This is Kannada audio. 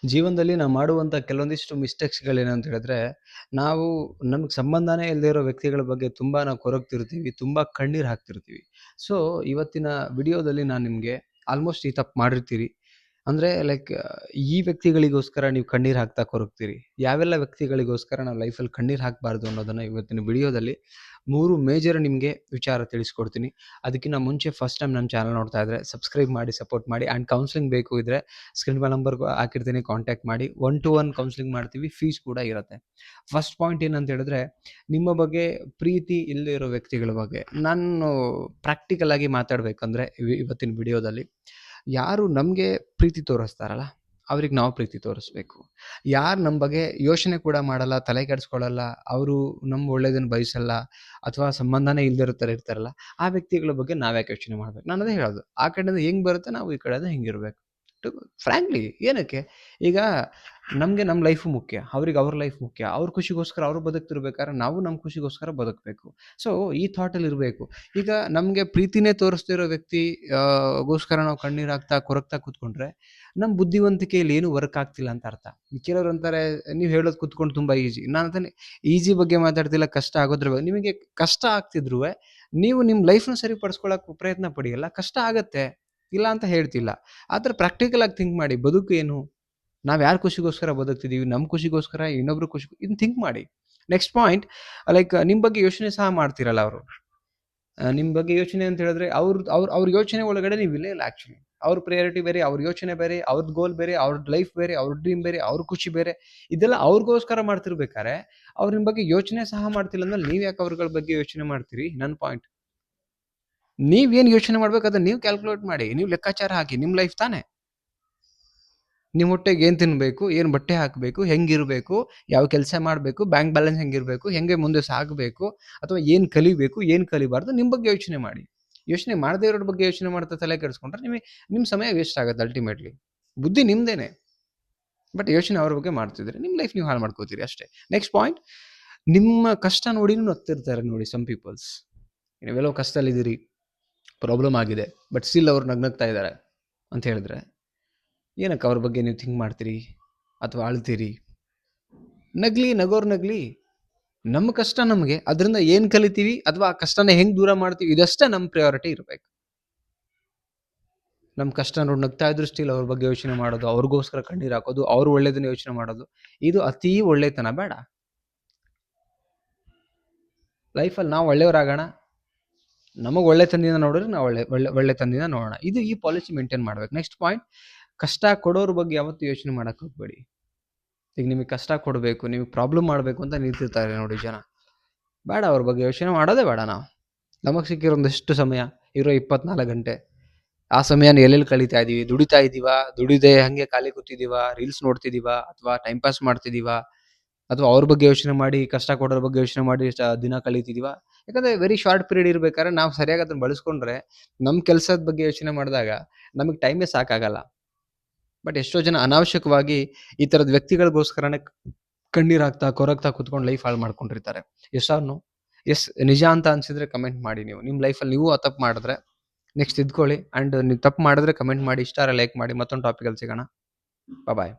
ಜೀವನದಲ್ಲಿ ನಾವು ಮಾಡುವಂಥ ಕೆಲವೊಂದಿಷ್ಟು ಮಿಸ್ಟೇಕ್ಸ್‌ಗಳೇನಂತ ಹೇಳಿದ್ರೆ, ನಾವು ನಮಗೆ ಸಂಬಂಧನೇ ಇಲ್ಲದೆ ಇರೋ ವ್ಯಕ್ತಿಗಳ ಬಗ್ಗೆ ತುಂಬಾ ನಾವು ಕೊರಗ್ತಿರ್ತೀವಿ, ತುಂಬಾ ಕಣ್ಣೀರ್ ಹಾಕ್ತಿರ್ತೀವಿ. ಸೊ, ಇವತ್ತಿನ ವಿಡಿಯೋದಲ್ಲಿ ನಾನು ನಿಮ್ಗೆ ಆಲ್ಮೋಸ್ಟ್ ಈ ತಪ್ಪು ಮಾಡಿರ್ತೀರಿ. ಅಂದ್ರೆ ಲೈಕ್ ಈ ವ್ಯಕ್ತಿಗಳಿಗೋಸ್ಕರ ನೀವು ಕಣ್ಣೀರ್ ಹಾಕ್ತಾ ಕೊರಗ್ತೀರಿ. ಯಾವೆಲ್ಲ ವ್ಯಕ್ತಿಗಳಿಗೋಸ್ಕರ ನಾವು ಲೈಫಲ್ಲಿ ಕಣ್ಣೀರ್ ಹಾಕ್ಬಾರ್ದು ಅನ್ನೋದನ್ನ ಇವತ್ತಿನ ವಿಡಿಯೋದಲ್ಲಿ 3 ಮೇಜರ್ ನಿಮ್ಗೆ ವಿಚಾರ ತಿಳಿಸ್ಕೊಡ್ತೀನಿ. ಅದಕ್ಕಿಂತ ಮುಂಚೆ ಫಸ್ಟ್ ಟೈಮ್ ನನ್ನ ಚಾನಲ್ ನೋಡ್ತಾ ಇದ್ರೆ ಸಬ್ಸ್ಕ್ರೈಬ್ ಮಾಡಿ, ಸಪೋರ್ಟ್ ಮಾಡಿ ಆ್ಯಂಡ್ ಕೌನ್ಸೆಲಿಂಗ್ ಬೇಕು ಇದ್ರೆ ಸ್ಕ್ರೀನ್ ಮೇಲೆ ನಂಬರ್ ಹಾಕಿರ್ತೀನಿ, ಕಾಂಟ್ಯಾಕ್ಟ್ ಮಾಡಿ. 1 to 1 ಕೌನ್ಸೆಲಿಂಗ್ ಮಾಡ್ತೀವಿ. ಫೀಸ್ ಕೂಡ ಇರುತ್ತೆ. ಫಸ್ಟ್ ಪಾಯಿಂಟ್ ಏನಂತ ಹೇಳಿದ್ರೆ, ನಿಮ್ಮ ಬಗ್ಗೆ ಪ್ರೀತಿ ಇಲ್ಲದೆ ಇರೋ ವ್ಯಕ್ತಿಗಳ ಬಗ್ಗೆ ನಾನು ಪ್ರಾಕ್ಟಿಕಲ್ ಆಗಿ ಮಾತಾಡ್ಬೇಕಂದ್ರೆ ಇವತ್ತಿನ ವಿಡಿಯೋದಲ್ಲಿ ಯಾರು ನಮಗೆ ಪ್ರೀತಿ ತೋರಿಸ್ತಾರಲ್ಲ, ಅವ್ರಿಗೆ ನಾವು ಪ್ರೀತಿ ತೋರಿಸ್ಬೇಕು. ಯಾರು ನಮ್ಮ ಬಗ್ಗೆ ಯೋಚನೆ ಕೂಡ ಮಾಡಲ್ಲ, ತಲೆ ಕೆಡಿಸ್ಕೊಳ್ಳಲ್ಲ, ಅವರು ನಮ್ಮ ಒಳ್ಳೇದನ್ನು ಬಯಸಲ್ಲ ಅಥವಾ ಸಂಬಂಧನೇ ಇಲ್ದಿರೋ ಥರ ಇರ್ತಾರಲ್ಲ, ಆ ವ್ಯಕ್ತಿಗಳ ಬಗ್ಗೆ ನಾವ್ಯಾಕೆ ಯೋಚನೆ ಮಾಡ್ಬೇಕು? ನಾನು ಅದೇ ಹೇಳೋದು. ಆ ಕಡೆಯಿಂದ ಹೆಂಗ್ ಬರುತ್ತೆ ನಾವು ಈ ಕಡೆಯಿಂದ ಹಿಂಗಿರ್ಬೇಕು. ಫ್ರಾಂಕ್ಲಿ ಏನಕ್ಕೆ? ಈಗ ನಮಗೆ ನಮ್ಮ ಲೈಫು ಮುಖ್ಯ, ಅವ್ರಿಗೆ ಅವ್ರ ಲೈಫ್ ಮುಖ್ಯ. ಅವ್ರ ಖುಷಿಗೋಸ್ಕರ ಅವ್ರು ಬದುಕ್ತಿರ್ಬೇಕಾದ್ರೆ ನಾವು ನಮ್ಮ ಖುಷಿಗೋಸ್ಕರ ಬದುಕಬೇಕು. ಸೊ, ಈ ಥಾಟಲ್ಲಿ ಇರಬೇಕು. ಈಗ ನಮಗೆ ಪ್ರೀತಿನೇ ತೋರಿಸ್ತಿರೋ ವ್ಯಕ್ತಿ ಗೋಸ್ಕರ ನಾವು ಕಣ್ಣೀರು ಹಾಕ್ತಾ ಕೊರಗ್ತಾ ಕೂತ್ಕೊಂಡ್ರೆ ನಮ್ಮ ಬುದ್ಧಿವಂತಿಕೆಯಲ್ಲಿ ಏನು ವರ್ಕ್ ಆಗ್ತಿಲ್ಲ ಅಂತ ಅರ್ಥ. ಕೆಲವ್ರು ಅಂತಾರೆ, ನೀವು ಹೇಳೋದು ಕೂತ್ಕೊಂಡು ತುಂಬಾ ಈಸಿ. ನಾನು ಅದನ್ನೇ ಈಸಿ ಬಗ್ಗೆ ಮಾತಾಡ್ತಿಲ್ಲ, ಕಷ್ಟ ಆಗೋದ್ರ ಬಗ್ಗೆ. ನಿಮಗೆ ಕಷ್ಟ ಆಗ್ತಿದ್ರೂ ನೀವು ನಿಮ್ಮ ಲೈಫ್‌ನ ಸರಿಪಡಿಸ್ಕೊಳ್ಳೋಕೆ ಪ್ರಯತ್ನ ಪಡಿಯಲ್ಲ. ಕಷ್ಟ ಆಗತ್ತೆ, ಇಲ್ಲ ಅಂತ ಹೇಳ್ತಿಲ್ಲ. ಆದ್ರೆ ಪ್ರಾಕ್ಟಿಕಲ್ ಆಗಿ ಥಿಂಕ್ ಮಾಡಿ. ಬದುಕು ಏನು? ನಾವು ಯಾರ ಖುಷಿಗೋಸ್ಕರ ಬದುಕ್ತಿದೀವಿ? ನಮ್ಮ ಖುಷಿಗೋಸ್ಕರ, ಇನ್ನೊಬ್ರ ಖುಷಿ, ಇದನ್ನ ಥಿಂಕ್ ಮಾಡಿ. ನೆಕ್ಸ್ಟ್ ಪಾಯಿಂಟ್, ಲೈಕ್ ನಿಮ್ಮ ಬಗ್ಗೆ ಯೋಚನೆ ಸಹ ಮಾಡ್ತಿರಲ್ಲ ಅವರು. ನಿಮ್ಮ ಬಗ್ಗೆ ಯೋಚನೆ ಅಂತ ಹೇಳಿದ್ರೆ ಅವ್ರ ಯೋಚನೆ ಒಳಗಡೆ ನೀವು ಇಲ್ಲೇ ಇಲ್ಲ ಆಕ್ಚುಲಿ. ಅವ್ರ ಪ್ರಯಾರಿಟಿ ಬೇರೆ, ಅವ್ರ ಯೋಚನೆ ಬೇರೆ, ಅವ್ರದ್ ಗೋಲ್ ಬೇರೆ, ಅವ್ರದ್ ಲೈಫ್ ಬೇರೆ, ಅವ್ರ ಡ್ರೀಮ್ ಬೇರೆ, ಅವ್ರ ಖುಷಿ ಬೇರೆ. ಇದೆಲ್ಲ ಅವ್ರಿಗೋಸ್ಕರ ಮಾಡ್ತಿರ್ಬೇಕಾರೆ ಅವ್ರು ನಿಮ್ಮ ಬಗ್ಗೆ ಯೋಚನೆ ಸಹ ಮಾಡ್ತಿಲ್ಲ ಅಂದ್ಮೇಲೆ ನೀವ್ ಯಾಕೆ ಅವ್ರಗಳ ಬಗ್ಗೆ ಯೋಚನೆ ಮಾಡ್ತೀರಿ? ನನ್ನ ಪಾಯಿಂಟ್. ನೀವೇನ್ ಯೋಚನೆ ಮಾಡ್ಬೇಕು ಅದನ್ನ ನೀವು ಕ್ಯಾಲ್ಕುಲೇಟ್ ಮಾಡಿ, ನೀವು ಲೆಕ್ಕಾಚಾರ ಹಾಕಿ. ನಿಮ್ಮ ಲೈಫ್ ತಾನೇ. ನಿಮ್ಮ ಹೊಟ್ಟೆಗೆ ಏನ್ ತಿನ್ಬೇಕು, ಏನ್ ಬಟ್ಟೆ ಹಾಕಬೇಕು, ಹೆಂಗಿರ್ಬೇಕು, ಯಾವ ಕೆಲಸ ಮಾಡಬೇಕು, ಬ್ಯಾಂಕ್ ಬ್ಯಾಲೆನ್ಸ್ ಹೆಂಗಿರ್ಬೇಕು, ಹೆಂಗೆ ಮುಂದೆ ಸಾಗಬೇಕು, ಅಥವಾ ಏನ್ ಕಲಿಬೇಕು, ಏನ್ ಕಲಿಬಾರ್ದು, ನಿಮ್ಮ ಬಗ್ಗೆ ಯೋಚನೆ ಮಾಡಿ. ಯೋಚನೆ ಮಾಡದೇ ಇರೋರ ಬಗ್ಗೆ ಯೋಚನೆ ಮಾಡ್ತಾ ತಲೆ ಕೆಡಿಸ್ಕೊಂಡ್ರೆ ನಿಮ್ಮ ಸಮಯ ವೇಸ್ಟ್ ಆಗುತ್ತೆ ಅಲ್ಟಿಮೇಟ್ಲಿ. ಬುದ್ಧಿ ನಿಮ್ದೇನೆ, ಬಟ್ ಯೋಚನೆ ಅವ್ರ ಬಗ್ಗೆ ಮಾಡ್ತಿದ್ರೆ ನಿಮ್ಮ ಲೈಫ್ ನೀವು ಹಾಳು ಮಾಡ್ಕೋತೀರಿ ಅಷ್ಟೇ. ನೆಕ್ಸ್ಟ್ ಪಾಯಿಂಟ್, ನಿಮ್ಮ ಕಷ್ಟ ನೋಡಿನೂ ನಗ್ತಿರ್ತಾರೆ ನೋಡಿ ಸಮ್ ಪೀಪಲ್ಸ್. ನೀವೆಲ್ಲೋ ಕಷ್ಟದಲ್ಲಿದ್ದೀರಿ, ಪ್ರಾಬ್ಲಮ್ ಆಗಿದೆ, ಬಟ್ ಸ್ಟಿಲ್ ಅವ್ರು ನಗ್ನಗ್ತಾ ಇದ್ದಾರೆ ಅಂತ ಹೇಳಿದ್ರೆ ಏನಕ್ಕೆ ಅವ್ರ ಬಗ್ಗೆ ನೀವು ಥಿಂಕ್ ಮಾಡ್ತೀರಿ ಅಥವಾ ಅಳ್ತೀರಿ? ನಗ್ಲಿ, ನಗೋರು ನಗ್ಲಿ. ನಮ್ಮ ಕಷ್ಟ ನಮಗೆ, ಅದರಿಂದ ಏನು ಕಲಿತೀವಿ ಅಥವಾ ಆ ಕಷ್ಟನ ಹೆಂಗೆ ದೂರ ಮಾಡ್ತೀವಿ, ಇದಷ್ಟೇ ನಮ್ಮ ಪ್ರಯಾರಿಟಿ ಇರಬೇಕು. ನಮ್ಮ ಕಷ್ಟ ನೋಡಿ ನಗ್ತಾ ಇದ್ರು ಸ್ಟಿಲ್ ಅವ್ರ ಬಗ್ಗೆ ಯೋಚನೆ ಮಾಡೋದು, ಅವ್ರಿಗೋಸ್ಕರ ಕಣ್ಣೀರು ಹಾಕೋದು, ಅವ್ರ ಒಳ್ಳೇದನ್ನ ಯೋಚನೆ ಮಾಡೋದು, ಇದು ಅತೀ ಒಳ್ಳೆತನ ಬೇಡ. ಲೈಫಲ್ಲಿ ನಾವು ಒಳ್ಳೆಯವರಾಗೋಣ, ನಮಗೆ ಒಳ್ಳೆತನದಿಂದ ನೋಡಿದ್ರೆ ನಾವು ಒಳ್ಳೆತನದಿಂದ ನೋಡೋಣ. ಇದು ಈ ಪಾಲಿಸಿ ಮೇಂಟೈನ್ ಮಾಡ್ಬೇಕು. ನೆಕ್ಸ್ಟ್ ಪಾಯಿಂಟ್, ಕಷ್ಟ ಕೊಡೋರ ಬಗ್ಗೆ ಯಾವತ್ತೂ ಯೋಚನೆ ಮಾಡಕ್ಕೆ ಹೋಗ್ಬೇಡಿ. ಈಗ ನಿಮಗೆ ಕಷ್ಟ ಕೊಡಬೇಕು, ನಿಮಗೆ ಪ್ರಾಬ್ಲಮ್ ಮಾಡಬೇಕು ಅಂತ ನಿಂತಿರ್ತಾರೆ ನೋಡಿ ಜನ. ಬೇಡ, ಅವ್ರ ಬಗ್ಗೆ ಯೋಚನೆ ಮಾಡೋದೇ ಬೇಡ ನಾವು. ನಮಗೆ ಸಿಕ್ಕಿರೋದಷ್ಟು ಸಮಯ, ಇರೋ 24 ಗಂಟೆ, ಆ ಸಮಯನ ಎಲ್ಲೆಲ್ಲಿ ಕಳೀತಾ ಇದೀವಿ? ದುಡಿತಾ ಇದ್ದೀವಾ? ದುಡಿದೆ ಹಂಗೆ ಖಾಲಿ ಕೂತಿದ್ದೀವಾ? ರೀಲ್ಸ್ ನೋಡ್ತಿದ್ದೀವಾ? ಅಥವಾ ಟೈಮ್ ಪಾಸ್ ಮಾಡ್ತಿದ್ದೀವಾ? ಅಥವಾ ಅವ್ರ ಬಗ್ಗೆ ಯೋಚನೆ ಮಾಡಿ, ಕಷ್ಟ ಕೊಡೋರ ಬಗ್ಗೆ ಯೋಚನೆ ಮಾಡಿ ದಿನ ಕಳೀತಿದ್ದೀವಾ? ಯಾಕಂದ್ರೆ ವೆರಿ ಶಾರ್ಟ್ ಪೀರಿಯಡ್ ಇರ್ಬೇಕಾದ್ರೆ ನಾವು ಸರಿಯಾಗಿ ಅದನ್ನ ಬಳಸ್ಕೊಂಡ್ರೆ, ನಮ್ಮ ಕೆಲಸದ ಬಗ್ಗೆ ಯೋಚನೆ ಮಾಡಿದಾಗ ನಮಗೆ ಟೈಮೇ ಸಾಕಾಗಲ್ಲ. ಬಟ್ ಎಷ್ಟೋ ಜನ ಅನಾವಶ್ಯಕವಾಗಿ ಈ ತರದ ವ್ಯಕ್ತಿಗಳಿಗೋಸ್ಕರನೇ ಕಣ್ಣೀರ್ ಹಾಕ್ತಾ ಕೊರಗ್ತಾ ಕುತ್ಕೊಂಡು ಲೈಫ್ ಹಾಳು ಮಾಡ್ಕೊಂಡಿರ್ತಾರೆ. S R no? ಎಸ್, ನಿಜ ಅಂತ ಅನ್ಸಿದ್ರೆ ಕಮೆಂಟ್ ಮಾಡಿ. ನಿಮ್ಮ ಲೈಫಲ್ಲಿ ನೀವು ಆ ತಪ್ಪು ಮಾಡಿದ್ರೆ ನೆಕ್ಸ್ಟ್ ತಿದ್ಕೊಳ್ಳಿ. ಅಂಡ್ ನೀವು ತಪ್ಪು ಮಾಡಿದ್ರೆ ಕಮೆಂಟ್ ಮಾಡಿ, ಇಷ್ಟ ಆದರೆ ಲೈಕ್ ಮಾಡಿ. ಮತ್ತೊಂದು ಟಾಪಿಕಲ್ಲಿ ಸಿಗೋಣ. ಬಾಯ್.